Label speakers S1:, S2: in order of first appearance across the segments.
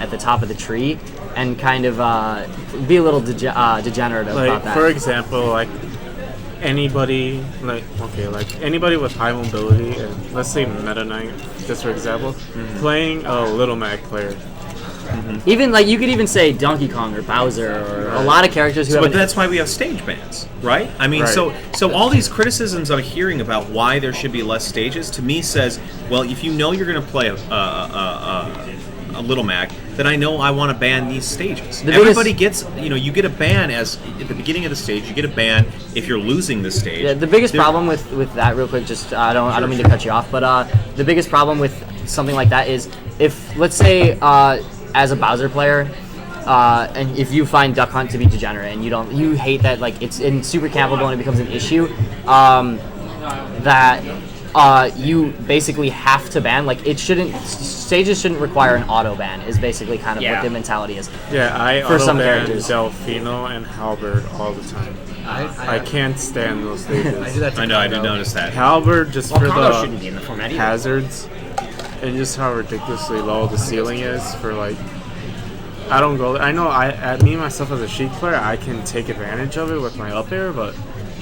S1: at the top of the tree and kind of be a little degenerate about that.
S2: For example, anybody anybody with high mobility, and let's say Meta Knight, just for example, playing a Little Mag player.
S1: Even you could even say Donkey Kong or Bowser or a lot of characters who have.
S3: But that's why we have stage bans, right? I mean, so all these criticisms I'm hearing about why there should be less stages to me says, well, if you know you're going to play a Little Mac, then I know I want to ban these stages. Everybody gets, you get a ban at the beginning of the stage. You get a ban if you're losing the stage.
S1: Yeah, the biggest problem with that, real quick, just I don't mean to cut you off, but the biggest problem with something like that is if, let's say, as a Bowser player, and if you find Duck Hunt to be degenerate and you hate that it's in super campable and it becomes an issue, that you basically have to ban. Stages shouldn't require an auto ban. Is basically kind of what the mentality is.
S2: Yeah, I
S1: for some
S2: ban
S1: characters.
S2: Delfino and Halberd all the time. I can't stand those stages.
S4: I do that to
S3: I did notice that.
S2: Halberd just for
S4: Congo shouldn't be in the format either.
S2: hazards. And just how ridiculously low the ceiling is for I don't go there. I know me myself as a Sheik player, I can take advantage of it with my up air, but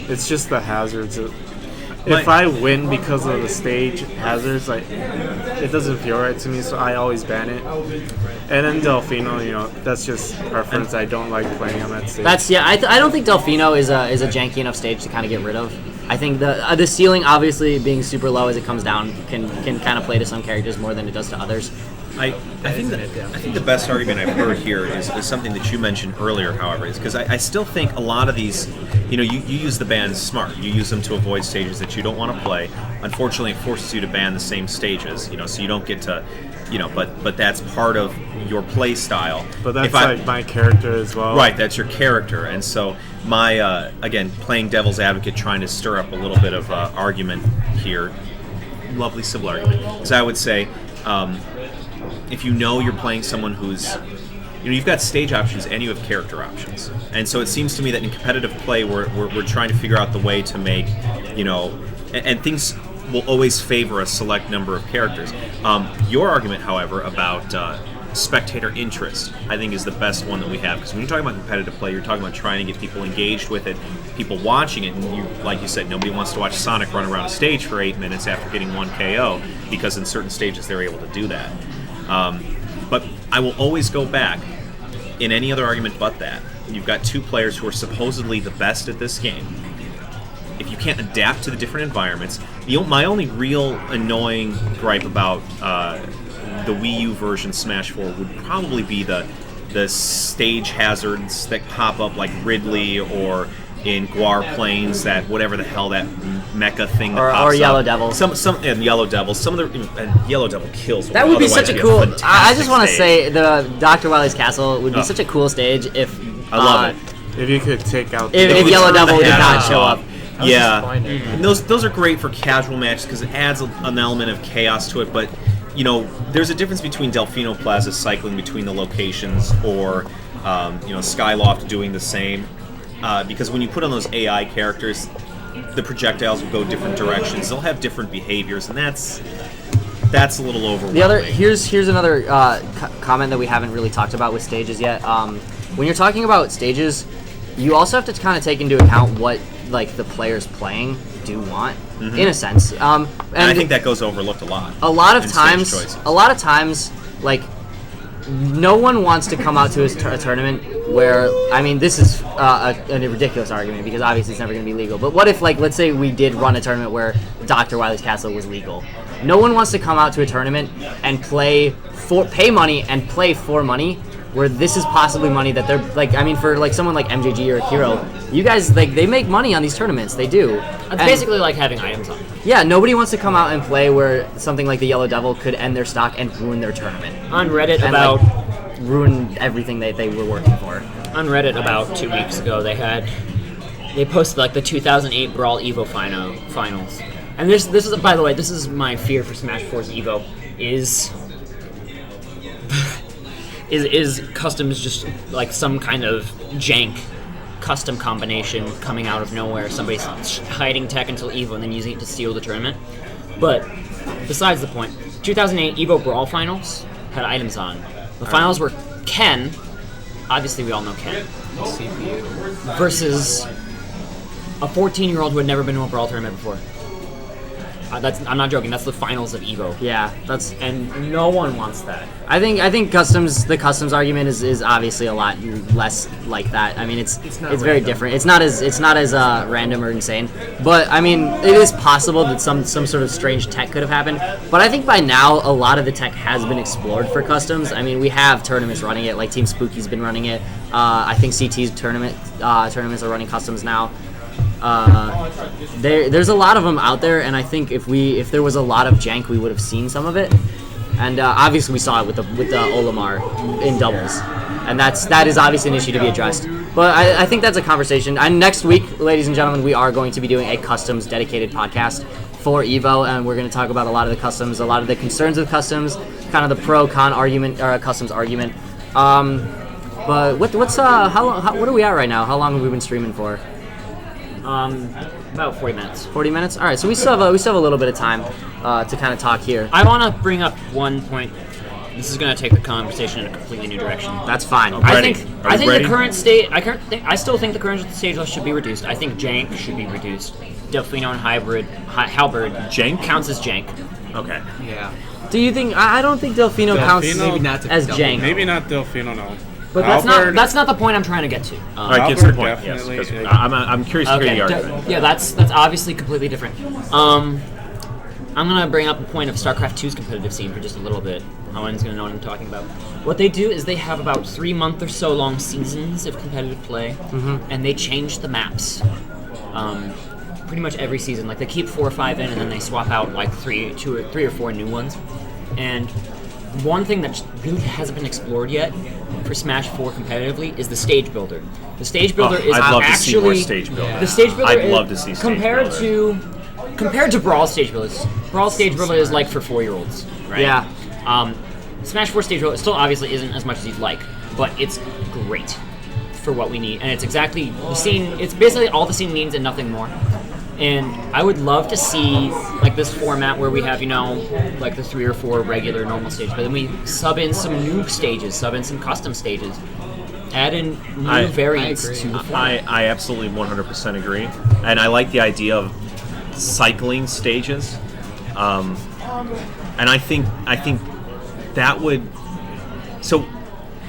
S2: it's just the hazards. If I win because of the stage hazards, it doesn't feel right to me, so I always ban it. And then Delfino, that's just preference. I don't like playing on that stage.
S1: I don't think Delfino is a janky enough stage to kind of get rid of. I think the ceiling, obviously being super low as it comes down, can kind of play to some characters more than it does to others.
S3: I think the best argument I've heard here is something that you mentioned earlier, however, is because I still think a lot of these, you use the bans smart. You use them to avoid stages that you don't want to play. Unfortunately, it forces you to ban the same stages, so you don't get to, but that's part of your play style.
S2: But that's my character as well.
S3: Right, that's your character. And so my, again, playing devil's advocate, trying to stir up a little bit of argument here, lovely civil argument, so I would say, if you're playing someone who's, you've got stage options and you have character options, and so it seems to me that in competitive play we're trying to figure out the way to make, and things will always favor a select number of characters. Your argument, however, about spectator interest, I think, is the best one that we have, because when you're talking about competitive play, you're talking about trying to get people engaged with it, people watching it, and like you said, nobody wants to watch Sonic run around a stage for 8 minutes after getting one KO, because in certain stages they're able to do that. But I will always go back, in any other argument but that, you've got two players who are supposedly the best at this game. If you can't adapt to the different environments, my only real annoying gripe about the Wii U version Smash 4 would probably be the stage hazards that pop up, like Ridley, or in Guar Plains, that whatever the hell that mecha thing that pops
S1: or Yellow
S3: up.
S1: Devil.
S3: Some and Yellow Devil. Some of the and Yellow Devil kills.
S1: That would be such a cool. I just want to
S3: stage.
S1: say the Dr. Wily's Castle would be such a cool stage if
S3: I love it.
S2: If you could take out
S1: if Yellow Devil did not show up.
S3: Yeah, and those are great for casual matches because it adds an element of chaos to it. But there's a difference between Delfino Plaza cycling between the locations or Skyloft doing the same. Because when you put on those AI characters, the projectiles will go different directions. They'll have different behaviors, and that's a little overwhelming.
S1: Here's another comment that we haven't really talked about with stages yet. When you're talking about stages, you also have to kind of take into account what the players playing do want, in a sense. And
S3: I think that goes overlooked a lot.
S1: A lot of times, no one wants to come out to a tournament where, this is a ridiculous argument because obviously it's never going to be legal. But what if, let's say we did run a tournament where Dr. Wily's Castle was legal? No one wants to come out to a tournament and pay money and play for money, where this is possibly money that they're for someone like MJG or Hero, you guys they make money on these tournaments. They do.
S4: It's basically like having items on.
S1: Yeah, nobody wants to come out and play where something like the Yellow Devil could end their stock and ruin their tournament.
S4: On Reddit
S1: and ruin everything they were working for.
S4: On Reddit about 2 weeks ago, they posted the 2008 Brawl Evo finals. And this is, by the way, this is my fear for Smash 4's Evo is customs, just some kind of jank custom combination coming out of nowhere. Somebody's hiding tech until Evo and then using it to steal the tournament. But besides the point, 2008 Evo Brawl Finals had items on. The finals were Ken, obviously we all know Ken,
S5: CPU.
S4: versus a 14-year-old who had never been to a Brawl tournament before. I'm not joking. That's the finals of Evo.
S1: Yeah,
S4: And no one wants that.
S1: I think the customs argument is obviously a lot less like that. I mean, it's very different. It's not as random or insane. But I mean, it is possible that some sort of strange tech could have happened. But I think by now a lot of the tech has been explored for customs. I mean, we have tournaments running it. Like Team Spooky's been running it. I think CT's tournaments are running customs now. There's a lot of them out there, and I think if there was a lot of jank, we would have seen some of it. And obviously, we saw it with the Olimar in doubles, and that is obviously an issue to be addressed. But I think that's a conversation. And next week, ladies and gentlemen, we are going to be doing a customs dedicated podcast for Evo, and we're going to talk about a lot of the customs, a lot of the concerns with customs, kind of the pro-con argument or customs argument. But what are we at right now? How long have we been streaming for?
S4: About 40 minutes.
S1: 40 minutes? All right, so we still have a little bit of time to kind of talk here.
S4: I want to bring up one point. This is going to take the conversation in a completely new direction.
S1: That's fine.
S4: I think
S3: ready?
S4: the current state. I still think the current stage list should be reduced. I think jank should be reduced. Delfino and Halberd
S3: Jank?
S4: counts as jank.
S3: Okay.
S5: Yeah.
S1: Do you think? I don't think Delfino counts
S2: Delfino?
S5: Maybe not to
S1: as
S5: Delfino.
S1: jank.
S2: Maybe not Delfino, no.
S4: But that's not the point I'm trying to get to.
S3: All right, get to the
S2: Albert
S3: point. Yes,
S2: definitely,
S3: 'cause
S2: like-
S3: I'm curious to hear the argument.
S4: Yeah, that's obviously completely different. I'm gonna bring up the point of StarCraft 2's competitive scene for just a little bit. Owen's gonna know what I'm talking about. What they do is they have about 3 month or so long seasons of competitive play, and they change the maps. Pretty much every season, like they keep 4 or 5 in, and then they swap out like 3 or 4 new ones. And one thing that really hasn't been explored yet for Smash 4 competitively is the stage builder. The stage builder is
S3: I'd love
S4: actually
S3: to see more stage building.
S4: the stage builder.
S3: I'd love to see stage builder.
S4: Compared to Brawl stage builders. Brawl stage builder is like for 4-year-olds, right?
S1: Yeah.
S4: Smash 4 stage builder still obviously isn't as much as you'd like, but it's great for what we need, and it's exactly the scene. It's basically all the scene needs and nothing more. And I would love to see like this format where we have, like the 3 or 4 regular normal stages, but then we sub in some new stages, sub in some custom stages, add in new variants to the format.
S3: I absolutely 100% agree, and I like the idea of cycling stages, and I think that would. So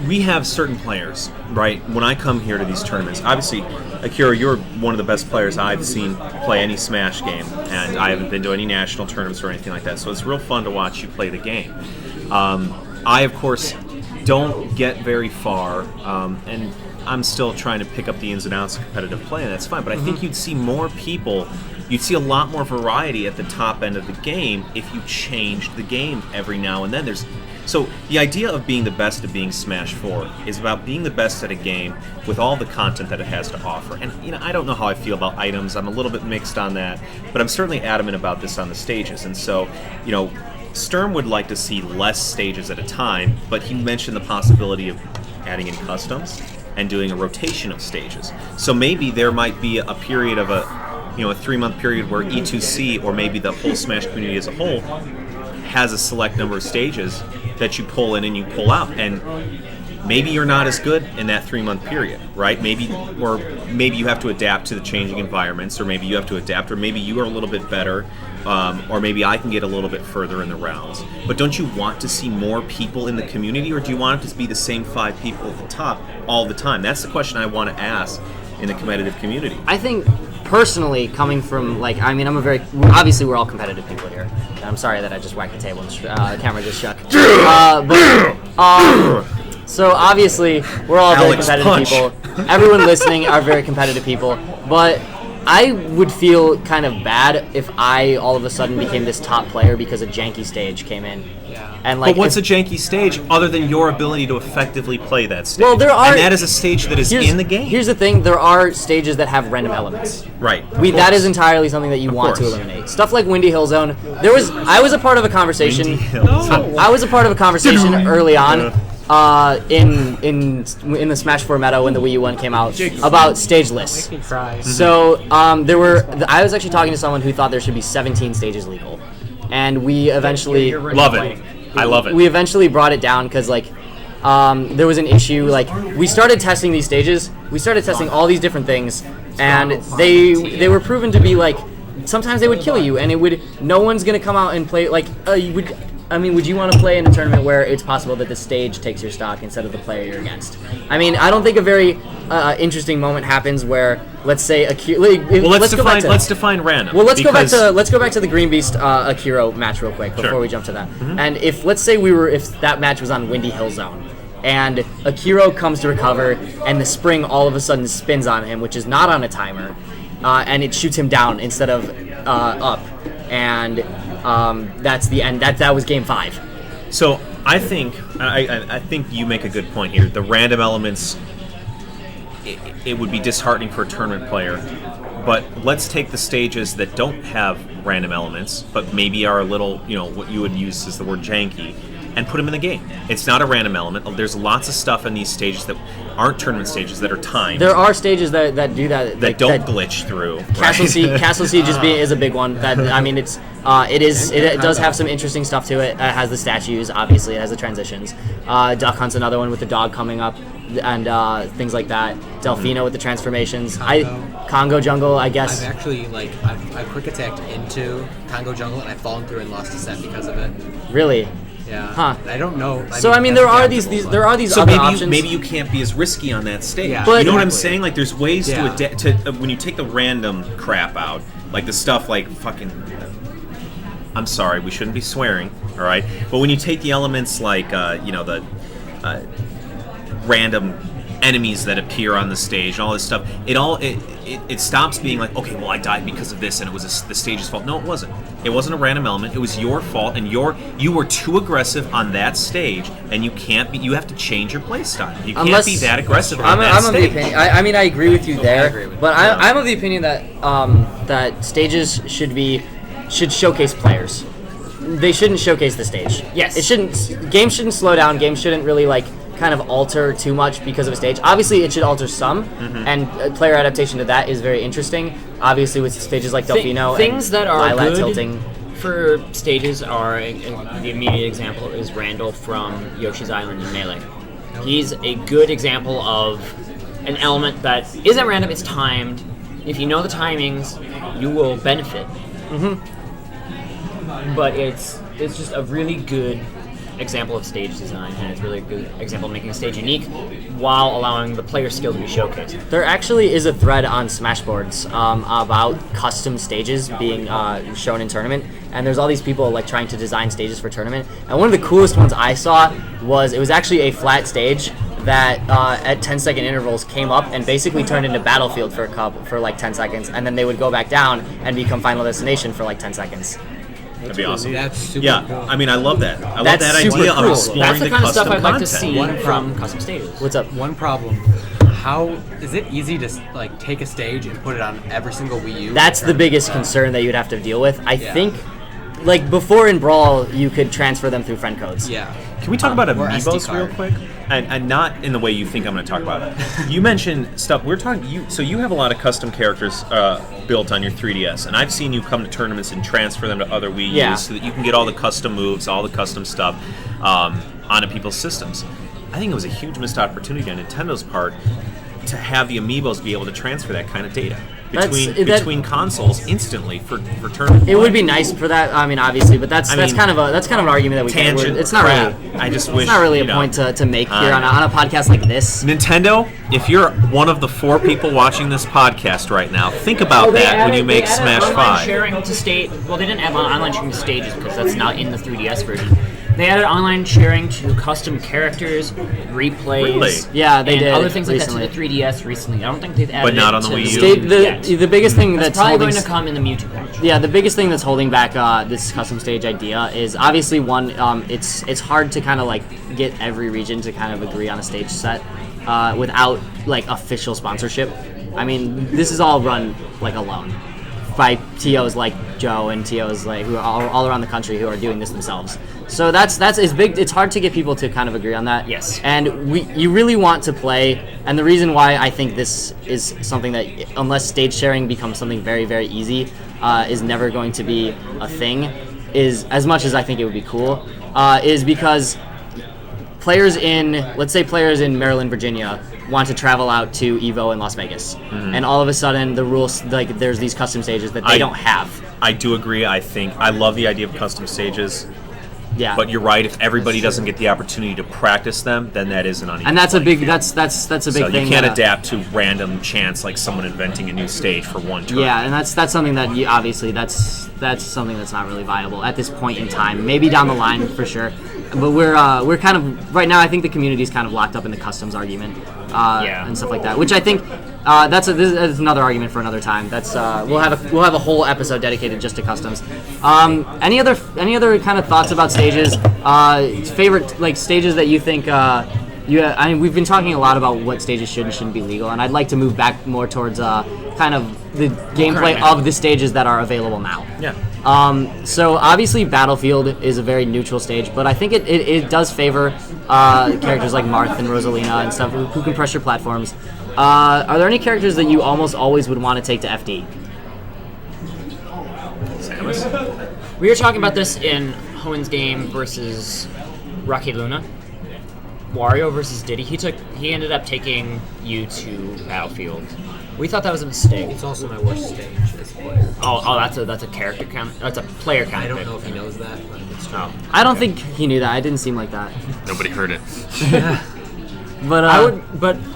S3: we have certain players, right? When I come here to these tournaments, obviously, Akira, you're one of the best players I've seen play any Smash game, and I haven't been to any national tournaments or anything like that, so it's real fun to watch you play the game. I, of course, don't get very far, and I'm still trying to pick up the ins and outs of competitive play, and that's fine, but I think you'd see more people, you'd see a lot more variety at the top end of the game if you changed the game every now and then. So the idea of being the best at being Smash 4 is about being the best at a game with all the content that it has to offer. And I don't know how I feel about items. I'm a little bit mixed on that, but I'm certainly adamant about this on the stages. And so, Sturm would like to see less stages at a time, but he mentioned the possibility of adding in customs and doing a rotation of stages. So maybe there might be a period of a 3-month period where E2C or maybe the whole Smash community as a whole has a select number of stages that you pull in and you pull out, and maybe you're not as good in that 3-month period, right? Maybe you have to adapt to the changing environments, or maybe you have to adapt, or maybe you are a little bit better, or maybe I can get a little bit further in the rounds. But don't you want to see more people in the community, or do you want it to be the same 5 people at the top all the time? That's the question I want to ask in the competitive community.
S1: I think personally, coming from obviously we're all competitive people here. I'm sorry that I just whacked the table and the camera just shook. So obviously we're all very
S3: Alex
S1: competitive
S3: punch.
S1: people. Everyone listening are very competitive people, but I would feel kind of bad if I all of a sudden became this top player because a janky stage came in.
S5: Yeah.
S1: And
S3: But what's a janky stage other than your ability to effectively play that stage?
S1: Well, there are-
S3: and that is a stage that is in the game.
S1: Here's the thing: there are stages that have random elements.
S3: Right.
S1: That is entirely something that you want to
S3: course.
S1: eliminate. Stuff like Windy Hill Zone. I was a part of a conversation.
S3: Windy Hills.
S1: I was a part of a conversation early on in the Smash 4 meta when the Wii U one came out about stage lists.
S5: Make me cry.
S1: So I was actually talking to someone who thought there should be 17 stages legal, and we eventually
S3: Love it. I love it.
S1: we eventually brought it down because there was an issue. Like we started testing these stages, we started testing all these different things, and they were proven to be like sometimes they would kill you, and no one's gonna come out and play like would you want to play in a tournament where it's possible that the stage takes your stock instead of the player you're against? I mean, I don't think a very interesting moment happens where, let's say,
S3: let's define random.
S1: Well, let's go back to the Green Beast Akiro match real quick before we jump to that. Mm-hmm. And if let's say if that match was on Windy Hill Zone, and Akiro comes to recover, and the spring all of a sudden spins on him, which is not on a timer, and it shoots him down instead of up, and that's the end. That was game 5.
S3: So I think you make a good point here. The random elements, it would be disheartening for a tournament player. But let's take the stages that don't have random elements, but maybe are a little, what you would use as the word janky, and put them in the game. It's not a random element. There's lots of stuff in these stages that aren't tournament stages that are timed.
S1: There are stages that do that.
S3: That don't glitch through.
S1: Castle Siege is a big one. That it does have some interesting stuff to it. It has the statues, obviously. It has the transitions. Duck Hunt's another one with the dog coming up, and things like that. Delfino with the transformations. Congo Jungle, I guess.
S5: I've actually I've quick attacked into Congo Jungle and I've fallen through and lost a set because of it.
S1: Really?
S5: Yeah.
S1: Huh.
S5: I don't know.
S1: There are these
S3: so
S1: other options.
S3: Maybe you can't be as risky on that stage.
S5: Yeah,
S1: but
S3: you know what I'm saying? Like there's ways to adapt to when you take the random crap out, like the stuff like fucking. I'm sorry, we shouldn't be swearing, all right? But when you take the elements like the random enemies that appear on the stage and all this stuff, it stops being like, okay, well I died because of this and it was the stage's fault. No, it wasn't. It wasn't a random element. It was your fault, and you were too aggressive on that stage, and you have to change your play style. You can't be that aggressive on that stage.
S1: I mean, I agree with you there,
S5: agree with
S1: but I'm of the opinion that that stages should showcase players. They shouldn't showcase the stage.
S4: Yes.
S1: Games shouldn't slow down. Games shouldn't really kind of alter too much because of a stage. Obviously, it should alter some, and player adaptation to that is very interesting. Obviously, with stages like Delfino
S4: things
S1: and
S4: that are
S1: Lilat
S4: good
S1: tilting.
S4: For stages are the immediate example is Randall from Yoshi's Island in Melee. He's a good example of an element that isn't random; it's timed. If you know the timings, you will benefit.
S1: Mm-hmm.
S4: But it's just a really good example of stage design, and it's really a good example of making a stage unique while allowing the player skill to be showcased.
S1: There actually is a thread on Smashboards about custom stages being shown in tournament, and there's all these people trying to design stages for tournament. And one of the coolest ones I saw was actually a flat stage that at 10-second intervals came up and basically turned into Battlefield for 10 seconds, and then they would go back down and become Final Destination for 10 seconds.
S3: That'd be awesome.
S5: That's super cool.
S3: I mean, I love that. I love
S1: That's
S3: that
S1: super
S3: idea
S1: cool.
S3: of exploring
S4: That's the kind of stuff
S3: custom
S4: I'd like to
S3: content.
S4: see from custom stages.
S1: What's up?
S5: One problem. How is it easy to take a stage and put it on every single Wii U?
S1: That's the biggest concern that you'd have to deal with. I think, before in Brawl, you could transfer them through friend codes.
S5: Yeah.
S3: Can we talk about
S5: Or
S3: amiibos
S5: SD
S3: real
S5: card.
S3: quick? And not in the way you think I'm going to talk about it. You mentioned stuff. So you have a lot of custom characters built on your 3DS, and I've seen you come to tournaments and transfer them to other Wii U's so that you can get all the custom moves, all the custom stuff onto people's systems. I think it was a huge missed opportunity on Nintendo's part to have the amiibos be able to transfer that kind of data between consoles instantly for tournament.
S1: It would be nice for that. I mean, obviously, but that's kind of an argument that we can't. It's not really.
S3: I just wish
S1: it's not really a point to make here on a podcast like this.
S3: Nintendo, if you're one of the 4 people watching this podcast right now, think about that when you make Smash 5.
S4: Sharing to state. Well, they didn't add online sharing to stages because that's not in the 3DS version. They added online sharing to custom characters, replays,
S3: Really?
S1: Yeah, they
S4: and
S1: did
S4: other things
S1: recently.
S4: like that to the 3DS recently. I don't think they've added
S3: But not
S4: it
S3: on the
S4: to
S3: Wii U?
S1: The biggest thing
S4: That's
S1: that's
S4: probably
S1: holding
S4: going to come in the Mewtwo patch.
S1: Yeah, the biggest thing that's holding back this custom stage idea is obviously one. It's hard to kind of get every region to kind of agree on a stage set without official sponsorship. I mean, this is all run alone by TOs like Joe and TOs who are all around the country who are doing this themselves. So that's it's big. It's hard to get people to kind of agree on that.
S4: Yes.
S1: And you really want to play, and the reason why I think this is something that, unless stage sharing becomes something very, very easy, is never going to be a thing, is as much as I think it would be cool, is because players in, let's say players in Maryland, Virginia, want to travel out to EVO in Las Vegas, and all of a sudden the rules, like there's these custom stages that they don't have.
S3: I do agree. I love the idea of custom stages.
S1: Yeah.
S3: But you're right. If everybody doesn't get the opportunity to practice them, then that is an uneven.
S1: And that's a
S3: playing
S1: big
S3: field.
S1: that's a big
S3: So
S1: thing.
S3: you can't adapt to random chance like someone inventing a new stage for one turn.
S1: Yeah, and that's something that you, obviously that's something that's not really viable at this point in time. Maybe down the line for sure, but we're kind of right now. I think the community's kind of locked up in the customs argument and stuff like that, which I think this is another argument for another time. That's we'll have a whole episode dedicated just to customs. Any other kind of thoughts about stages? Favorite like stages that you think I mean, we've been talking a lot about what stages should and shouldn't be legal, and I'd like to move back more towards kind of the gameplay of the stages that are available now.
S3: Yeah.
S1: So obviously Battlefield is a very neutral stage, but I think it does favor characters like Marth and Rosalina and stuff who can pressure platforms. Are there any characters that you almost always would want to take to FD?
S3: Samus.
S4: We were talking about this in Hoen's game versus Rocky Luna. Wario versus Diddy. He ended up taking you to Battlefield. We thought that was a mistake.
S5: It's also my worst stage as a player.
S4: Oh, that's a character count. That's a player count.
S5: I don't
S4: pick.
S5: know if he knows that, but it's true.
S4: Oh.
S1: I don't think he knew that. It didn't seem like that.
S3: Nobody heard it.
S1: But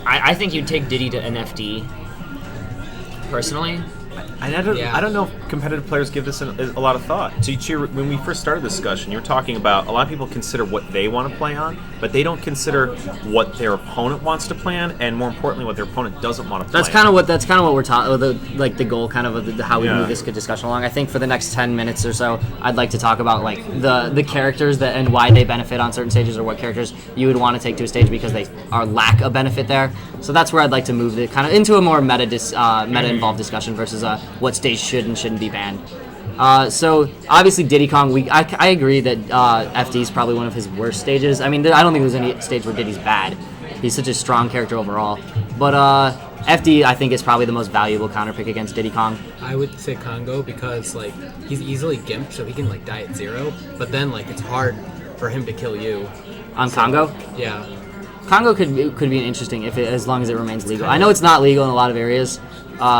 S4: I think you'd take Diddy to NFD. Personally,
S3: I don't know if competitive players give this a lot of thought. When we first started the discussion, you were talking about a lot of people consider what they want to play on, but they don't consider what their opponent wants to play on, and more importantly, what their opponent doesn't want to play.
S1: That's kind of what we're talking. Like the goal, kind of how we move this discussion along. I think for the next 10 minutes or so, I'd like to talk about like the characters that and why they benefit on certain stages, or what characters you would want to take to a stage because they lack a benefit there. So that's where I'd like to move the kind of into a more meta involved discussion versus what stage should and shouldn't be banned. So obviously Diddy Kong, I agree that FD is probably one of his worst stages. I mean, I don't think there's any stage where Diddy's bad. He's such a strong character overall. But FD, I think, is probably the most valuable counter pick against Diddy Kong.
S5: I would say Congo because like he's easily gimped, so he can like die at 0. But then like it's hard for him to kill you.
S1: On Congo?
S5: Yeah.
S1: Congo could be an interesting as long as it remains legal. I know it's not legal in a lot of areas,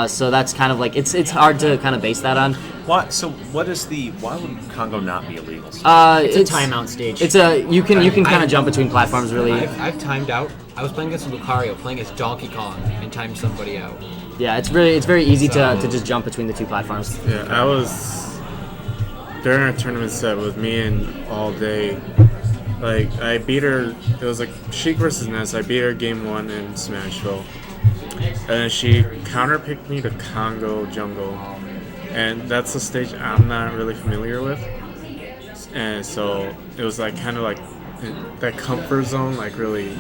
S1: so that's kind of like it's hard to kind of base that on.
S3: Why? So why would Congo not be illegal?
S4: it's a timeout stage.
S1: You can kind of jump between platforms really.
S5: I've timed out. I was playing against Lucario, playing as Donkey Kong, and timed somebody out.
S1: Yeah, it's very easy to just jump between the two platforms.
S2: Yeah, I was during our tournament set with me and all day. Like I beat her. It was like Sheik versus Ness. I beat her game 1 in Smashville, and then she counterpicked me to Congo Jungle, and that's a stage I'm not really familiar with, and so it was like kind of like that comfort zone, like really,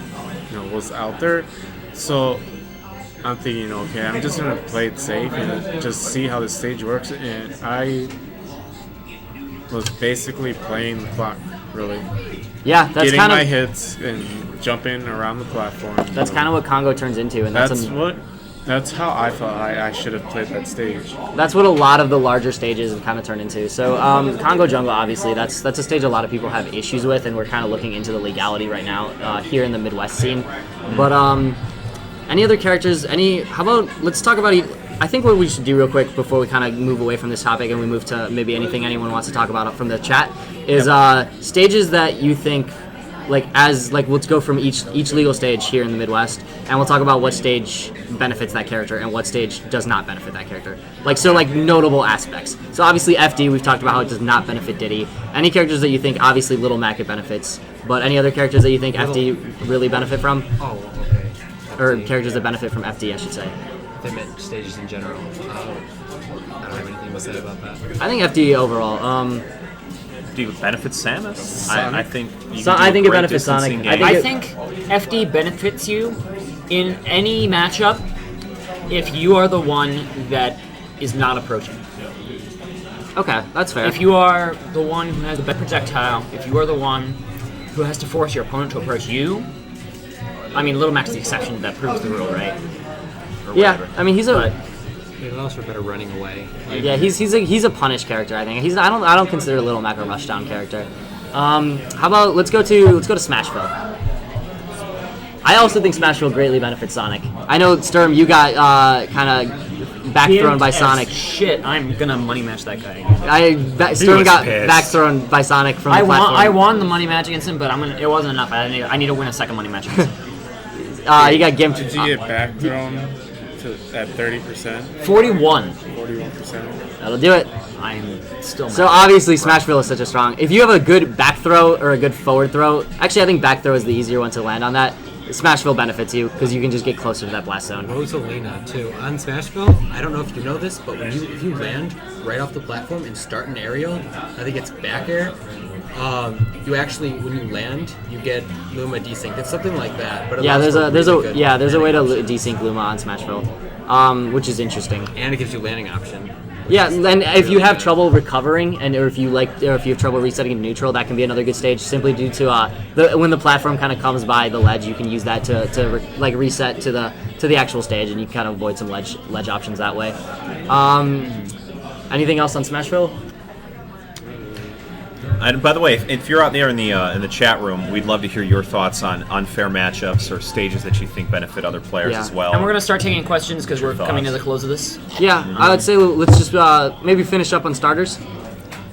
S2: was out there. So I'm thinking, okay, I'm just gonna play it safe and just see how the stage works, and I was basically playing the clock, really.
S1: Yeah, that's
S2: Getting
S1: kind
S2: my
S1: of
S2: hits and jumping around the platform.
S1: that's kind of what Congo turns into, and
S2: That's how I thought I should have played that stage.
S1: that's what a lot of the larger stages have kind of turned into. So Congo Jungle, obviously, that's a stage a lot of people have issues with, and we're kind of looking into the legality right now here in the Midwest scene. But any other characters? How about let's talk about. I think what we should do real quick before we kind of move away from this topic and we move to maybe anything anyone wants to talk about from the chat is stages that you think let's go from each legal stage here in the Midwest, and we'll talk about what stage benefits that character and what stage does not benefit that character. Notable aspects. So obviously FD, we've talked about how it does not benefit Diddy. Any characters that you think, obviously Little Mac it benefits, but any other characters that you think FD really benefit from?
S5: Oh, okay.
S1: Or characters that benefit from FD, I should say.
S5: They meant stages in general. I don't have anything to say about that.
S1: I think FD overall.
S3: Do you benefit Samus? I think.
S1: I think it benefits Sonic.
S4: I think FD benefits you in any matchup if you are the one that is not approaching.
S1: Okay, that's fair.
S4: If you are the one who has the better projectile, if you are the one who has to force your opponent to approach you, I mean, Little Mac's the exception that proves the rule, right? Or
S1: yeah,
S4: whatever.
S1: I mean he's a
S5: It allows for better running away.
S1: yeah he's a punish character. I think I don't consider Little Mac a rushdown character. How about let's go to Smashville. I also think Smashville greatly benefits Sonic. I know, Sturm, you got kind of back thrown by Sonic.
S4: Shit, I'm gonna money match that guy.
S1: Sturm
S3: looks
S1: got
S3: pissed.
S1: back thrown by Sonic from the platform.
S4: I won the money match against him, but it wasn't enough. I need to win a second money match against him.
S1: He got gimped.
S2: Did you get back thrown at 30%?
S4: 41.
S2: 41%?
S1: That'll do it.
S4: I'm still mad.
S1: So obviously Smashville is such a strong. If you have a good back throw or a good forward throw, actually I think back throw is the easier one to land on that. Smashville benefits you because you can just get closer to that blast zone.
S5: Rosalina too. On Smashville, I don't know if you know this, but if you land right off the platform and start an aerial, I think it's back air. You actually, when you land, you get Luma desync. It's something like that. But
S1: Yeah, there's a way to
S5: landing
S1: desync Luma on Smashville, which is interesting.
S5: and it gives you landing option.
S1: Yeah, and if you have trouble recovering, or if you have trouble resetting in neutral, that can be another good stage. Simply due to when the platform kind of comes by the ledge, you can use that to reset to the actual stage, and you kind of avoid some ledge options that way. Anything else on Smashville?
S3: And by the way, if you're out there in the chat room, we'd love to hear your thoughts on unfair matchups or stages that you think benefit other players
S1: Yeah.
S3: as well.
S4: And we're gonna start taking questions because we're
S3: Thoughts?
S4: coming to the close of this.
S1: Yeah, I would say let's just maybe finish up on starters.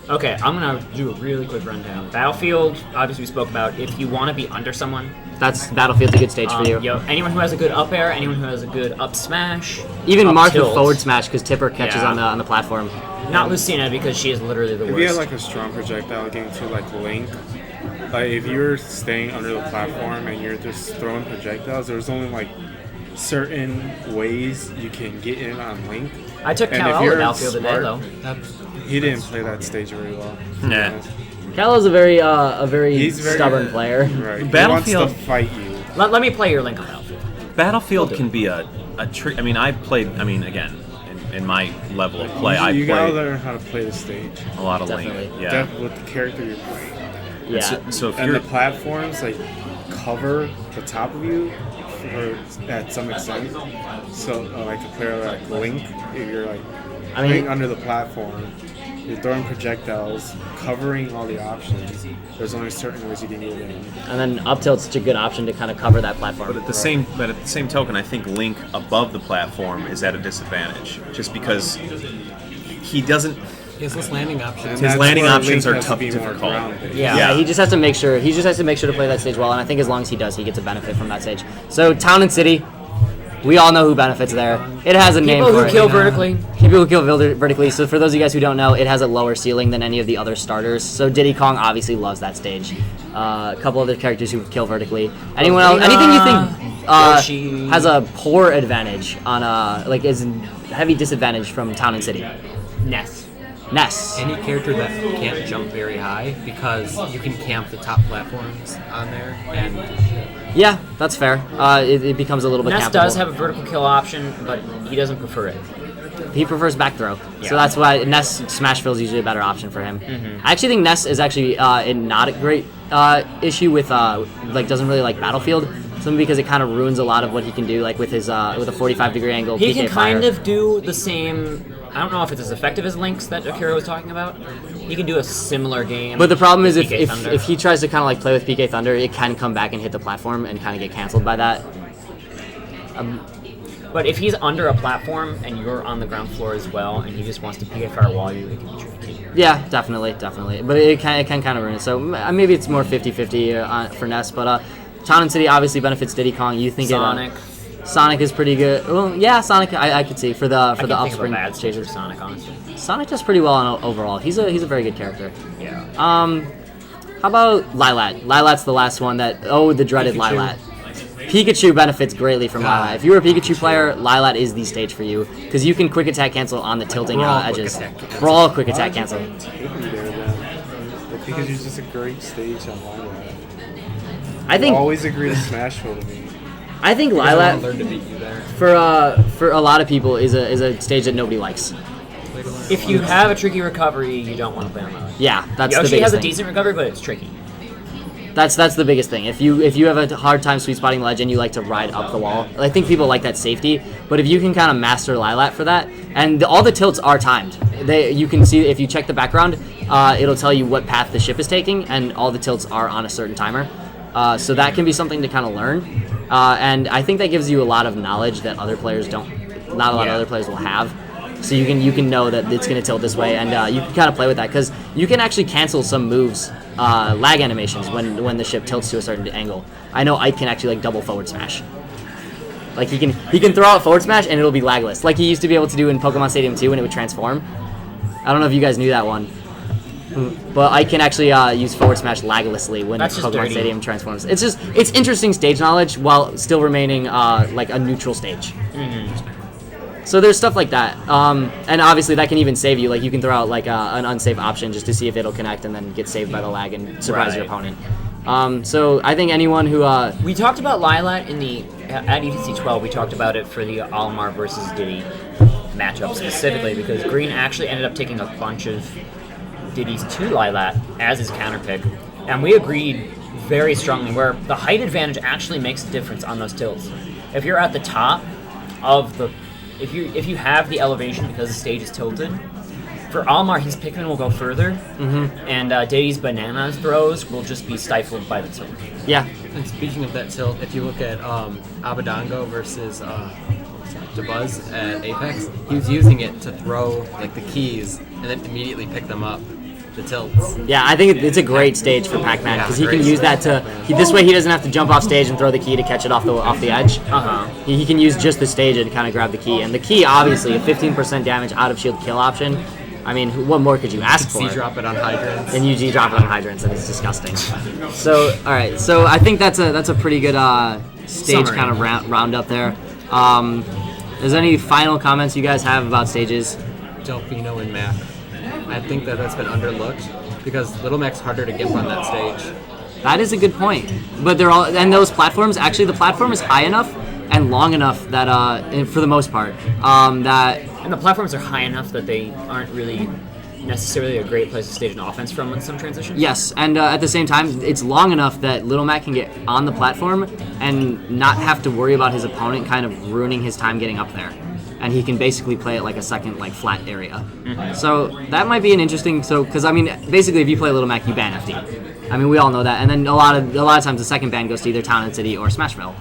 S4: Okay, I'm gonna do a really quick rundown. Battlefield, obviously we spoke about. If you want to be under someone,
S1: That's Battlefield's a good stage for you.
S4: Anyone who has a good up air, anyone who has a good up smash,
S1: Even
S4: up
S1: Marth with
S4: tilt.
S1: forward smash because Tipper catches
S4: Yeah.
S1: on the platform.
S4: Not Lucina because she is literally the
S2: If
S4: worst.
S2: you had like a strong projectile game too, like Link, like if you're staying under the platform and you're just throwing projectiles, there's only like certain ways you can get in on Link.
S4: I took
S2: And if
S4: Cal
S2: you're
S4: at Battlefield today
S2: smart-
S4: though.
S2: He didn't play that stage very well. to be
S3: Nah.
S2: honest.
S1: Callow's a very
S2: He's very
S1: stubborn player.
S2: Right.
S3: Battlefield-
S2: He wants to fight you.
S4: Let me play your Link on Battlefield.
S3: Battlefield can be a trick. I mean, I played. I mean, again, in my level of play, I
S2: You gotta
S3: played
S2: learn how to play the stage.
S3: a lot of
S1: Definitely.
S3: Link. Yeah.
S2: With the character you're playing.
S1: Yeah.
S3: So if
S2: And
S3: you're
S2: the platforms like cover the top of you at some extent. So like a player like Link, if you're like
S1: I mean-
S2: playing under the platform, you're throwing projectiles, covering all the options. There's only certain ways you can get in.
S1: And then up tilt's such a good option to kind of cover that platform.
S3: But at the same token, I think Link above the platform is at a disadvantage, just because he doesn't.
S5: He has less landing options.
S2: And
S3: His
S2: that's
S3: landing
S2: where
S3: options
S2: Link
S3: are
S2: has to
S3: tough,
S2: be more
S3: difficult.
S2: grounded.
S1: Yeah,
S3: Yeah.
S1: he just has to make sure. He just has to make sure to play that stage well, and I think as long as he does, he gets a benefit from that stage. So town and city, we all know who benefits there. It has a name
S4: People
S1: for
S4: who
S1: it.
S4: kill vertically.
S1: People who kill vertically. So for those of you guys who don't know, it has a lower ceiling than any of the other starters. So Diddy Kong obviously loves that stage. A couple other characters who kill vertically. Anyone else? Anything you think
S4: Yoshi.
S1: has a poor advantage on is heavy disadvantage from town and city?
S4: Ness.
S1: Ness.
S5: Any character that can't jump very high because you can camp the top platforms on there, and
S1: Yeah, that's fair. It becomes a little bit.
S4: Ness
S1: campable.
S4: does have a vertical kill option, but he doesn't prefer it.
S1: He prefers back throw,
S4: Yeah.
S1: so that's why Ness Smashville is usually a better option for him. I actually think Ness is actually not a great issue with doesn't really like Battlefield, simply because it kind of ruins a lot of what he can do, like with his with a 45-degree angle.
S4: He
S1: PK
S4: can
S1: fire.
S4: kind of do the same. I don't know if it's as effective as Link's that Akira was talking about. He can do a similar game.
S1: But the problem
S4: with
S1: is
S4: PK
S1: if
S4: Thunder.
S1: he tries to kind of like play with PK Thunder, it can come back and hit the platform and kind of get canceled by that.
S4: But if he's under a platform and you're on the ground floor as well, and he just wants to PK firewall you, it can be tricky.
S1: Yeah, definitely. But it can kind of ruin it. So maybe it's more 50-50 for Ness. But Town and City obviously benefits Diddy Kong. You think
S4: Sonic.
S1: Sonic is pretty good. Well, yeah, Sonic I could see for the
S4: I can't think of a
S1: upspring
S4: bad stage for
S1: stages.
S4: Sonic, honestly.
S1: Sonic does pretty well on overall. He's a very good character.
S4: Yeah.
S1: How about Lilat? Lilat's the last one the dreaded
S5: Pikachu.
S1: Lilat. Pikachu benefits greatly from
S5: God,
S1: Lilat. If you're a Pikachu player, Lilat is the stage for you because you can quick attack cancel on the tilting
S5: Brawl quick
S1: edges.
S5: attack cancel.
S1: Brawl quick attack cancel.
S2: Take me there, then. Because you're just a great stage on Lilat.
S1: I think
S2: Always agree with Smashville to me.
S1: I think
S5: I
S1: Lilat
S5: learn to beat you there.
S1: for a lot of people is a stage that nobody likes.
S4: If you have a tricky recovery, you don't want to play on that.
S1: Yeah, that's the
S4: Yoshi
S1: biggest
S4: has a
S1: thing.
S4: decent recovery, but it's tricky.
S1: That's the biggest thing. If you have a hard time sweet spotting ledge and you like to ride up the wall, I think people like that safety. But if you can kind of master Lilat for that, and all the tilts are timed. You can see if you check the background, it'll tell you what path the ship is taking, and all the tilts are on a certain timer. So that can be something to kind of learn. And I think that gives you a lot of knowledge that other players don't, not a lot of other players will have. So you can know that it's going to tilt this way, and you can kind of play with that because you can actually cancel some moves, lag animations when the ship tilts to a certain angle. I know Ike can actually like double forward smash. Like he can throw out forward smash and it'll be lagless, like he used to be able to do in Pokemon Stadium 2 when it would transform. I don't know if you guys knew that one, but I can actually use forward smash laglessly when Pokemon Stadium transforms. It's interesting stage knowledge while still remaining like a neutral stage. So there's stuff like that, and obviously that can even save you. Like you can throw out like an unsafe option just to see if it'll connect and then get saved by the lag and surprise your opponent. So I think anyone who
S4: we talked about Lilat at E2C 12. We talked about it for the Almar versus Diddy matchup specifically because Green actually ended up taking a bunch of Diddy's to Lilat as his counter pick, and we agreed very strongly where the height advantage actually makes a difference on those tilts. If you're at the top of the if you have the elevation because the stage is tilted, for Almar, his Pikmin will go further, and Diddy's banana throws will just be stifled by the tilt.
S1: Yeah.
S5: And speaking of that tilt, if you look at Abadango versus DeBuzz at Apex, he was using it to throw like the keys and then immediately pick them up. The tilts.
S1: Yeah, I think it's a great stage for Pac-Man because he can use that to. This way, he doesn't have to jump off stage and throw the key to catch it off the edge. He can use just the stage and kind of grab the key. And the key, obviously, a 15% damage out of shield kill option. I mean, what more could you ask for?
S5: C-drop it on hydrants.
S1: And you G-drop it on hydrants, and it's disgusting. So, all right. So I think that's a pretty good stage kind of round up there. Is there any final comments you guys have about stages?
S5: Delfino and Mac. I think that's been underlooked because Little Mac's harder to get on that stage.
S1: That is a good point. But they're all, and those platforms, actually the platform is high enough and long enough that, for the most part, that...
S4: And the platforms are high enough that they aren't really necessarily a great place to stage an offense from in some transitions.
S1: Yes, and at the same time, it's long enough that Little Mac can get on the platform and not have to worry about his opponent kind of ruining his time getting up there. And he can basically play it like a second, like, flat area. So that might be an interesting. So, because I mean, basically, if you play Little Mac, you ban FD. I mean, we all know that. And then a lot of times, the second ban goes to either Town and City or Smashville.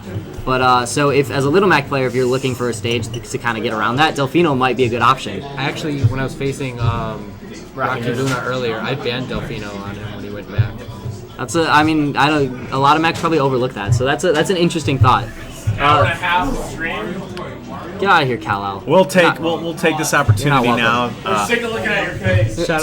S1: But so, if as a Little Mac player, if you're looking for a stage to kind of get around that, Delfino might be a good option.
S5: I actually, when I was facing Rocky Luna earlier, I banned Delfino on him when he went back.
S1: I mean, a lot of Macs probably overlook that. So that's an interesting thought.
S6: Hour and a half of stream.
S1: Get out of here, Kal-El.
S3: We'll take this opportunity now.
S6: Sick of looking at your face.
S5: Shout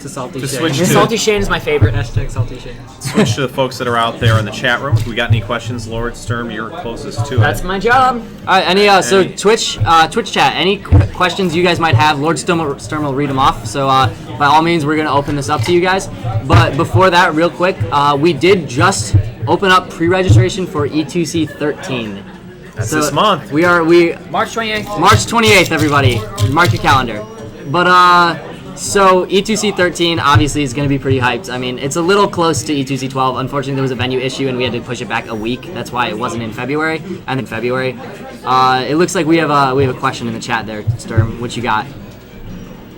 S3: to
S5: Salty
S3: to
S5: Shane.
S3: switch to
S4: Salty Shane is my favorite.
S5: Hashtag Salty Shane.
S3: switch to the folks that are out there in the chat room. If we got any questions, Lord Sturm, you're closest to
S4: That's
S3: it.
S4: my job.
S1: All right, so Twitch chat. Any questions you guys might have, Lord Sturm will read them off. So by all means, we're gonna open this up to you guys. But before that, real quick, we did just open up pre-registration for E2C 13.
S3: That's this month.
S1: We
S4: March 28th.
S1: March 28th, everybody. Mark your calendar. But so E2C 13 obviously is going to be pretty hyped. I mean, it's a little close to E2C 12. Unfortunately, there was a venue issue and we had to push it back a week. That's why it wasn't in February. And in February, it looks like we have a question in the chat there, Sturm. What you got?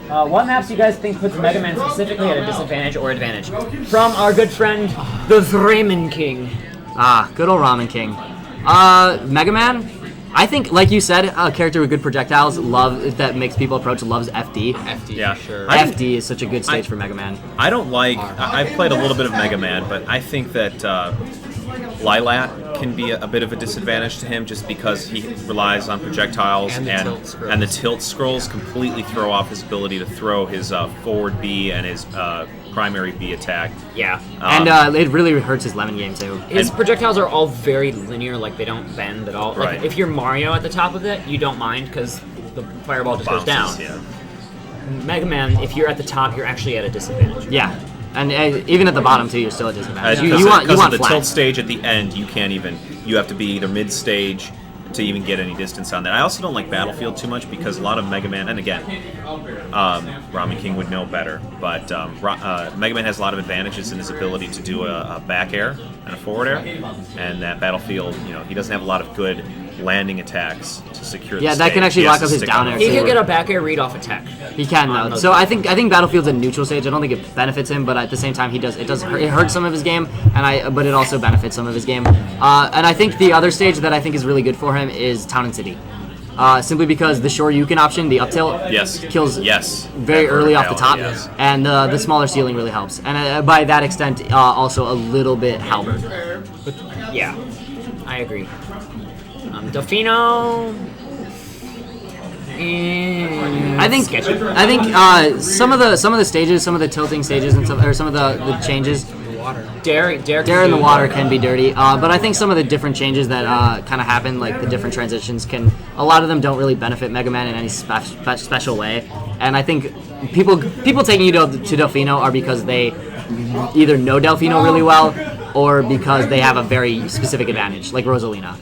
S4: What maps do you guys think puts Mega Man specifically at a disadvantage or advantage? From our good friend, the Ramen King.
S1: Good old Ramen King. Mega Man, I think, like you said, a character with good projectiles that makes people approach loves FD.
S5: FD,
S3: Yeah.
S5: sure.
S1: FD is such a good stage for Mega Man.
S3: I don't like. I've played a little bit of Mega Man, but I think that Lilat can be a bit of a disadvantage to him just because he relies on projectiles
S5: And the tilt scrolls.
S3: the tilt scrolls completely throw off his ability to throw his forward B and his primary B attack.
S4: Yeah.
S1: And it really hurts his Lemon game too.
S4: His projectiles are all very linear, like they don't bend at all. Like
S3: Right.
S4: if you're Mario at the top of it, you don't mind because the fireball just goes down.
S3: Bounces, yeah.
S4: Mega Man, if you're at the top, you're actually at a disadvantage.
S1: Yeah, and even at the bottom too, you're still at disadvantage. You
S3: Because
S1: want
S3: of the
S1: flat.
S3: tilt stage at the end, you can't even. You have to be either mid stage to even get any distance on that. I also don't like Battlefield too much because a lot of Mega Man, and again, Ramen King would know better, but Mega Man has a lot of advantages in his ability to do a back air and a forward air, and that Battlefield, he doesn't have a lot of good landing attacks to secure the
S1: Yeah, that
S3: stage.
S1: can actually
S3: He has
S1: lock
S3: to
S1: up his
S3: stick
S1: down
S3: on
S1: air,
S3: the
S4: He
S1: too.
S4: could get a back air read off attack.
S1: He can
S4: On
S1: though.
S4: those
S1: So I think Battlefield's a neutral stage. I don't think it benefits him, but at the same time, it hurts some of his game, but it also benefits some of his game. And I think the other stage that I think is really good for him is Town and City. Simply because the Shoryuken option, the up tilt, kills very early off the top, and the smaller ceiling really helps. And by that extent, also a little bit Halberd.
S4: Yeah, I agree. Delfino.
S1: I think some of the stages, some of the tilting stages, and some of the changes. Dare in the water can be dirty, but I think some of the different changes that kind of happen, like the different transitions, a lot of them don't really benefit Mega Man in any special way. And I think people taking you to Delfino are because they either know Delfino really well or because they have a very specific advantage, like Rosalina.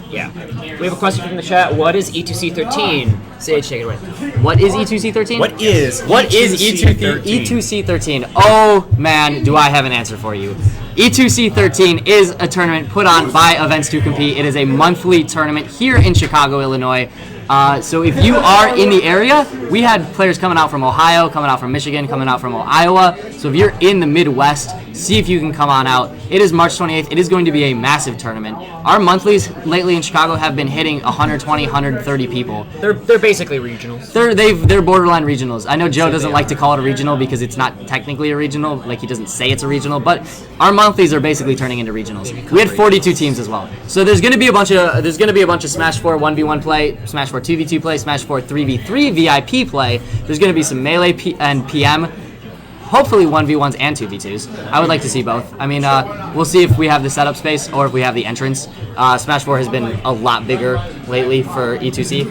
S4: Yeah. We have a question from the chat. What is E2C 13? Sage, take it away.
S1: What is E2C 13?
S3: What is
S1: E2C 13? Oh man, do I have an answer for you. E2C 13 is a tournament put on by Events to Compete. It is a monthly tournament here in Chicago, Illinois. So if you are in the area, we had players coming out from Ohio, coming out from Michigan, coming out from Iowa. So if you're in the Midwest, see if you can come on out. It is March 28th. It is going to be a massive tournament. Our monthlies lately in Chicago have been hitting 120, 130 people.
S4: They're basically regionals.
S1: They're borderline regionals. I know Joe doesn't like to call it a regional because it's not technically a regional. Like he doesn't say it's a regional, but our monthlies are basically turning into regionals. We had 42 teams as well. So there's going to be a bunch of Smash 4 1v1 play, Smash 4 2v2 play, Smash 4 3v3 VIP play. There's going to be some Melee and PM. Hopefully 1v1s and 2v2s. I would like to see both. I mean, we'll see if we have the setup space or if we have the entrance. Smash 4 has been a lot bigger lately for E2C.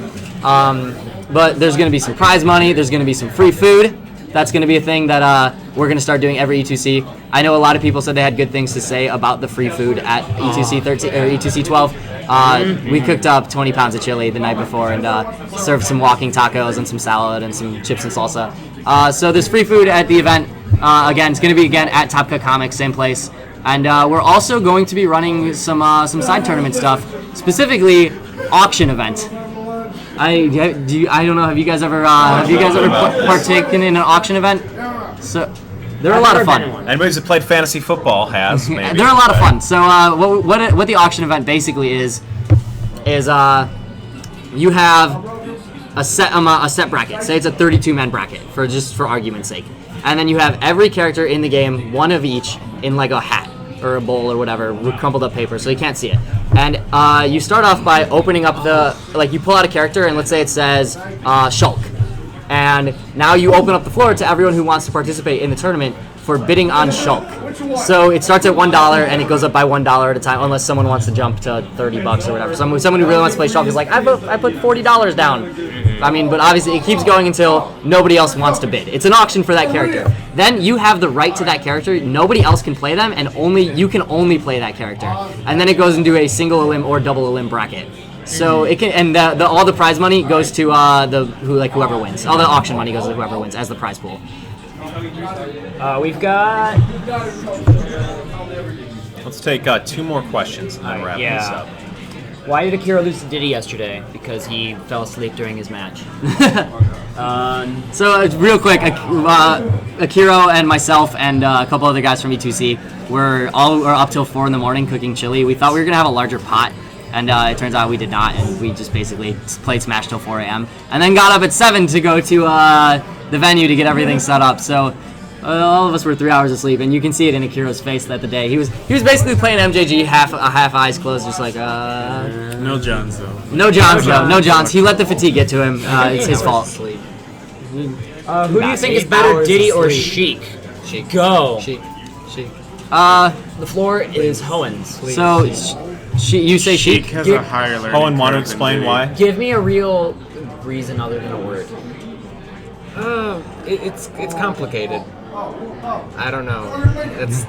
S1: But there's going to be some prize money. There's going to be some free food. That's going to be a thing that we're going to start doing every E2C. I know a lot of people said they had good things to say about the free food at E2C 13 or E2C 12. We cooked up 20 pounds of chili the night before and served some walking tacos and some salad and some chips and salsa. So there's free food at the event. Again, it's going to be at Top Cut Comics, same place. And we're also going to be running some side tournament stuff, specifically auction event. I don't know. Have you guys ever partaken in an auction event? So they're a lot of fun.
S3: Anybody who's played fantasy football has. Maybe.
S1: They're a lot of fun. So what the auction event basically is you have a set bracket. Say it's a 32-man bracket for argument's sake, and then you have every character in the game, one of each, in like a hat or a bowl or whatever, with crumpled up paper, so you can't see it. And you start off by opening up you pull out a character, and let's say it says Shulk. And now you open up the floor to everyone who wants to participate in the tournament for bidding on Shulk. So it starts at $1 and it goes up by $1 at a time, unless someone wants to jump to $30 or whatever. Someone who really wants to play Shulk is like, I put $40 down. I mean, but obviously it keeps going until nobody else wants to bid. It's an auction for that character. Then you have the right to that character. Nobody else can play them, and you can only play that character. And then it goes into a single elim or double elim bracket. So it can, and all the prize money goes to whoever wins. All the auction money goes to whoever wins as the prize pool.
S4: We've got.
S3: Let's take 2 more questions and then wrap this up.
S4: Why did Akira lose to Diddy yesterday? Because he fell asleep during his match.
S1: So real quick, Akira and myself and a couple other guys from E2C were up till 4 in the morning cooking chili. We thought we were gonna have a larger pot, and it turns out we did not, and we just basically played Smash till 4 a.m. and then got up at 7 to go to the venue to get everything set up. So all of us were 3 hours asleep, and you can see it in Akira's face that the day he was basically playing MJG half eyes closed, just like
S2: No Johns though.
S1: No Johns. He let the fatigue get to him. It's his fault.
S4: Who do you think is better, Diddy or Sheik?
S5: Sheik.
S4: Go.
S5: Sheik.
S4: The floor is Hoen's.
S1: So you say
S2: Sheik
S1: Sheik?
S2: has a higher learning
S3: Owen, want to
S2: curve than
S3: explain
S2: Diddy.
S3: why?
S4: Give me a real reason other than a word.
S5: It's complicated. I don't know. That's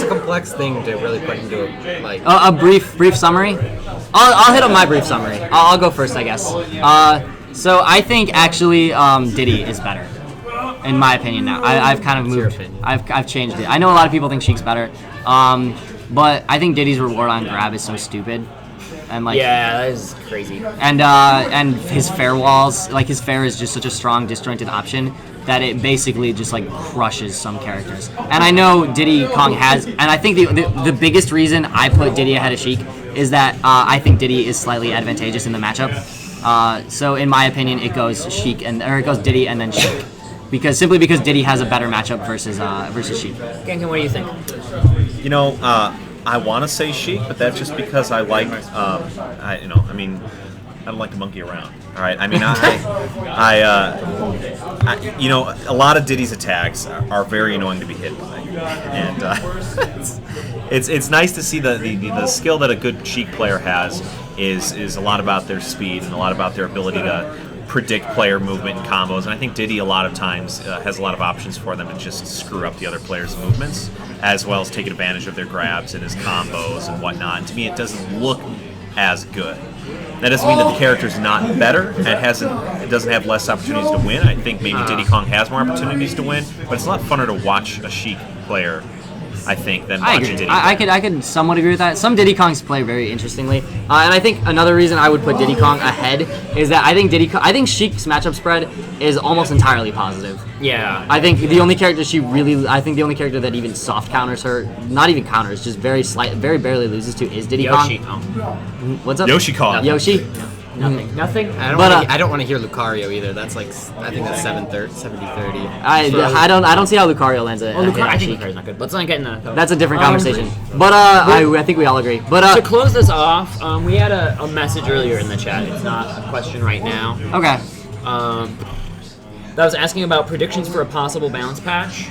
S5: a complex thing to really put into
S1: A brief summary. I'll hit up my brief summary. I'll go first, I guess. So I think actually Diddy is better, in my opinion. Now I've kind of moved. I've changed it. I know a lot of people think Sheik's better, but I think Diddy's reward on grab is so stupid. and like
S4: Yeah, that is crazy.
S1: and his fair walls, like his fair is just such a strong disjointed option that it basically just like crushes some characters. And I know Diddy Kong has, and I think the biggest reason I put Diddy ahead of Sheik is that I think Diddy is slightly advantageous in the matchup. So in my opinion, it goes it goes Diddy and then Sheik, because Diddy has a better matchup versus Sheik.
S4: Genkin, what do you think?
S3: You know, I want to say Sheik, but that's just because I like, I don't like to monkey around. All right, I mean, you know, a lot of Diddy's attacks are very annoying to be hit by, and it's nice to see the skill that a good Sheik player has is a lot about their speed and a lot about their ability to predict player movement and combos. And I think Diddy a lot of times has a lot of options for them to just screw up the other player's movements, as well as take advantage of their grabs and his combos and whatnot. And to me, it doesn't look as good. That doesn't mean that the character's not better and it doesn't have less opportunities to win. I think maybe Diddy Kong has more opportunities to win, but it's a lot funner to watch a Sheik player, I think, than
S1: I
S3: watch
S1: agree.
S3: a Diddy.
S1: I could somewhat agree with that. Some Diddy Kongs play very interestingly, and I think another reason I would put Diddy Kong ahead is that I think Sheik's matchup spread is almost entirely positive.
S4: Yeah.
S1: I think the only character that even soft counters her, not even counters, just very barely loses to is Diddy
S4: Yoshi.
S1: Kong.
S4: Oh.
S1: What's up?
S3: Yoshi Kong.
S1: Yoshi.
S4: Nothing. Nothing?
S5: I don't want to hear Lucario either. That's like, I think that's 70-30.
S1: I don't see how Lucario lands it.
S4: Well, I think Lucario's not good. Let's not get into that.
S1: That's a different conversation. But I think we all agree. But
S4: to close this off, we had a message earlier in the chat. It's not a question right now.
S1: okay.
S4: That was asking about predictions for a possible balance patch.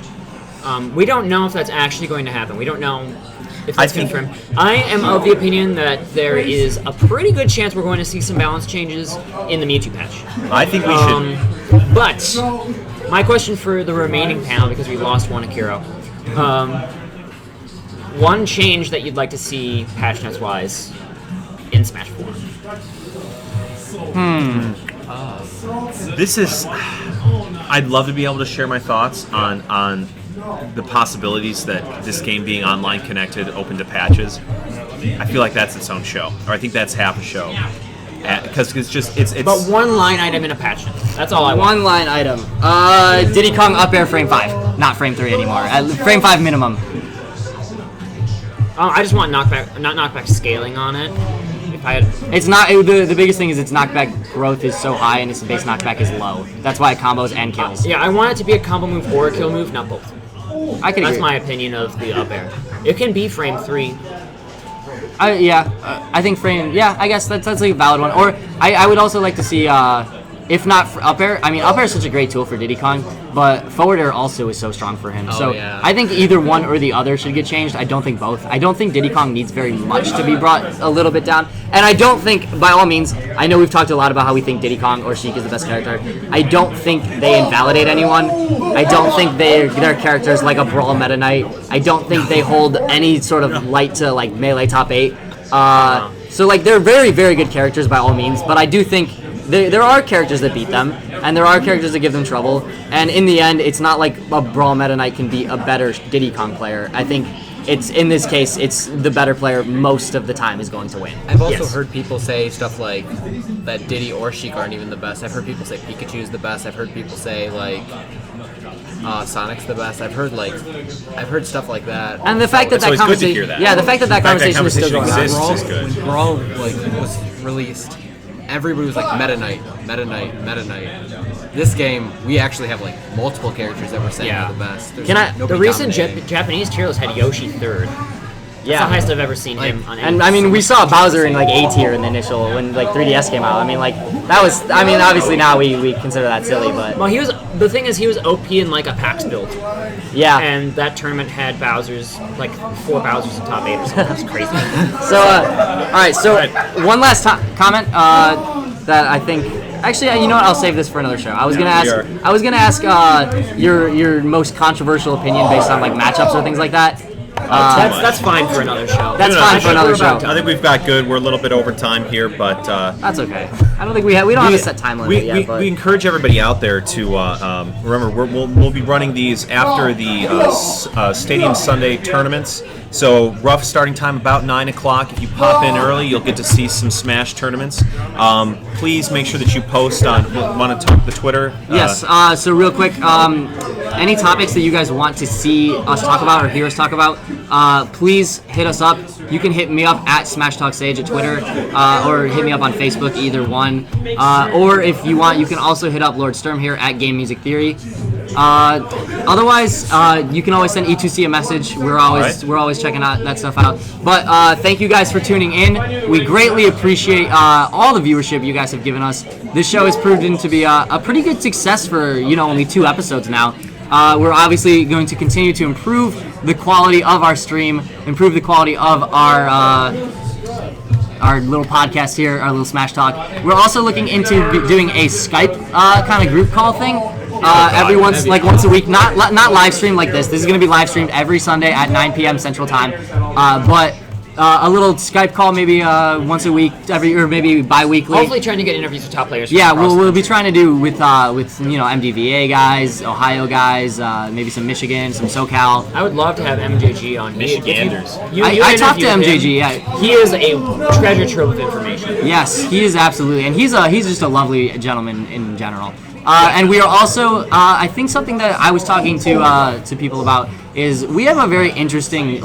S4: We don't know if that's actually going to happen. We don't know if that's confirmed. I am of the opinion that there is a pretty good chance we're going to see some balance changes in the Mewtwo patch.
S3: I think we should.
S4: But my question for the remaining panel, because we lost one Akiro, one change that you'd like to see patch notes wise in Smash 4.
S3: This is. I'd love to be able to share my thoughts on the possibilities that this game being online connected, open to patches. I feel like that's its own show, or I think that's half a show, because it's.
S4: But one line item in a patch note. That's all I want.
S1: One line item. Diddy Kong up air frame 5, not frame 3 anymore. Frame 5 minimum.
S4: I just want knockback scaling on it. If I had,
S1: It's not the biggest thing is its knockback growth is so high and its base knockback is low. That's why it combos and kills.
S4: yeah, I want it to be a combo move or a kill move, not both.
S1: I can
S4: That's
S1: agree.
S4: my opinion of the up air. It can be frame 3.
S1: I think frame. Yeah, I guess that's like a valid one. Or I would also like to see. If not for up air, I mean up air is such a great tool for Diddy Kong, but forward air also is so strong for him. So
S5: yeah.
S1: I think either one or the other should get changed. I don't think both. I don't think Diddy Kong needs very much to be brought a little bit down. And I don't think, by all means, I know we've talked a lot about how we think Diddy Kong or Sheik is the best character. I don't think they invalidate anyone. I don't think their characters like a Brawl Meta Knight. I don't think they hold any sort of light to like melee top 8. So like they're very, very good characters by all means, but I do think there are characters that beat them, and there are characters that give them trouble, and in the end, it's not like a Brawl Meta Knight can be a better Diddy Kong player. I think it's, in this case, it's the better player most of the time is going to win.
S5: I've also
S4: Yes.
S5: heard people say stuff like that Diddy or Sheik aren't even the best. I've heard people say Pikachu's the best. I've heard people say like Sonic's the best. I've heard stuff like that.
S1: And the fact that
S3: It's always good to
S1: conversation,
S3: hear that.
S1: yeah, the fact that conversation is still going on.
S3: exists
S5: Brawl,
S3: is good.
S5: when Brawl was released, everybody was like Meta Knight. This game, we actually have like multiple characters that we're saying
S4: Yeah.
S5: are the best. There's
S1: Can I-
S4: The
S5: nobody
S4: recent
S5: dominating.
S4: Japanese tier list had Yoshi 3rd. That's the highest I've ever seen him on any.
S1: And I mean, we saw Bowser in like A tier in the initial when like 3DS came out. I mean, like that was. I mean, obviously now we consider that silly, but
S4: Well, the thing is, he was OP in like a PAX build,
S1: yeah.
S4: and that tournament had Bowser's like 4 Bowser's in top 8 or something. It's crazy.
S1: So, all right. So, one last comment that I think. Actually, you know what? I'll save this for another show. I was gonna ask your most controversial opinion based on like matchups or things like that.
S4: That's fine for another show.
S1: That's fine for another show.
S3: I think we've got good. We're a little bit over time here, but
S1: That's okay. I don't think we don't have a set time limit yet. But
S3: we encourage everybody out there to remember we'll be running these after the Stadium Sunday tournaments. So rough starting time about 9 o'clock. If you pop in early, you'll get to see some Smash tournaments. Please make sure that you post on. Want to talk the Twitter?
S1: Yes. So real quick, any topics that you guys want to see us talk about or hear us talk about, please hit us up. You can hit me up at Smash Talk Sage at Twitter, or hit me up on Facebook, either one. Or if you want, you can also hit up Lord Sturm here at Game Music Theory. Otherwise, you can always send E2C a message. We're always checking that stuff out. But thank you guys for tuning in. We greatly appreciate all the viewership you guys have given us. This show has proven to be a pretty good success for only 2 episodes now. We're obviously going to continue to improve the quality of our stream, improve the quality of our little podcast here, our little Smash Talk. We're also looking into doing a Skype kind of group call thing. Every once a week, not live stream like this. This is going to be live streamed every Sunday at 9 p.m. Central Time. But a little Skype call maybe once a week, or maybe bi-weekly.
S4: Hopefully trying to get interviews with top players.
S1: Yeah, we'll be trying to do with MDVA guys, Ohio guys, maybe some Michigan, some SoCal.
S4: I would love to have MJG on.
S3: Michiganders.
S1: I talked to MJG. Yeah,
S4: he is a treasure trove of information.
S1: Yes, he is absolutely, and he's just a lovely gentleman in general. And we are also, I think something that I was talking to people about is we have a very interesting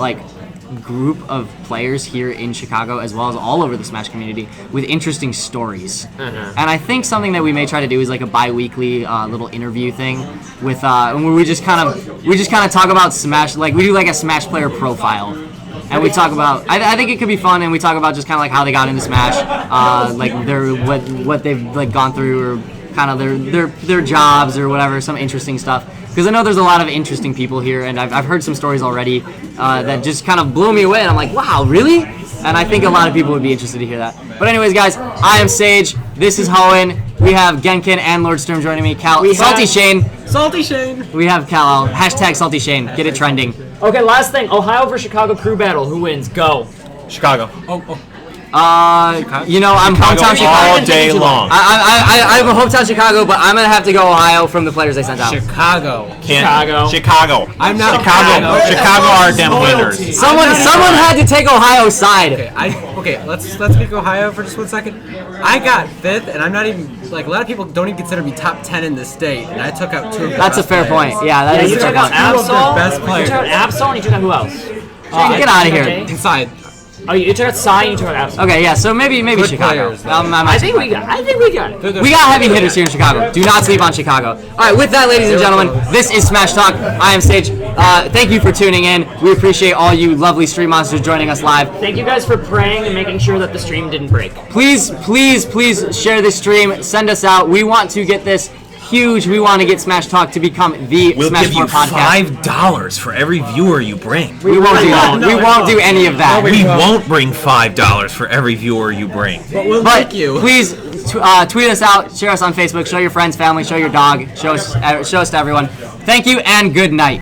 S1: group of players here in Chicago as well as all over the Smash community with interesting stories. And I think something that we may try to do is like a bi-weekly little interview thing with where we just kind of talk about Smash, we do like a Smash player profile. And we talk about, I think it could be fun, and we talk about just kind of how they got into Smash, what they've gone through, or kind of their jobs or whatever, some interesting stuff. Because I know there's a lot of interesting people here, and I've heard some stories already that just kind of blew me away, and I'm like, wow, really? And I think a lot of people would be interested to hear that. But anyways, guys, I am Sage. This is Hoenn. We have Genkin and Lord Sturm joining me. Salty Shane. We have Cal. Hashtag Salty Shane. Get it trending.
S4: Okay, last thing. Ohio versus Chicago crew battle. Who wins? Go.
S3: Chicago.
S1: I'm hometown Chicago
S3: all day long.
S1: I'm a hometown Chicago, but I'm gonna have to go Ohio from the players they sent out.
S5: Chicago.
S3: Chicago.
S5: I'm not
S3: Chicago are them winners.
S1: Someone had to take Ohio's side.
S5: Okay, let's pick Ohio for just 1 second. I got 5th, and I'm not even a lot of people don't even consider me top 10 in this state, and I took out 2 of the
S1: That's a fair point. Yeah, that is
S4: you
S1: a fair
S4: took out
S1: point.
S4: Absol.
S5: best players.
S4: You took out Absol, and you took out who else?
S1: Get out of here.
S5: Inside.
S4: Oh, you took out Sai and you took out Absol.
S1: Okay, yeah, so maybe Chicago.
S5: players, though.
S1: I
S4: think we got it.
S1: We got heavy hitters here in Chicago. Do not sleep on Chicago. All right, with that, ladies and gentlemen, this is Smash Talk. I am Sage. Thank you for tuning in. We appreciate all you lovely stream monsters joining us live.
S4: Thank you guys for praying and making sure that the stream didn't break.
S1: Please share this stream. Send us out. We want to get this huge. We want to get Smash Talk to become the
S3: We'll
S1: Smash
S3: give you
S1: 4 podcast.
S3: $5 for every viewer you bring.
S1: We won't do that. We won't do any of that.
S3: We won't bring $5 for every viewer you bring.
S5: We'll
S1: But
S5: thank you.
S1: please tweet us out, share us on Facebook, show your friends, family, show your dog, show us to everyone. Thank you and good night.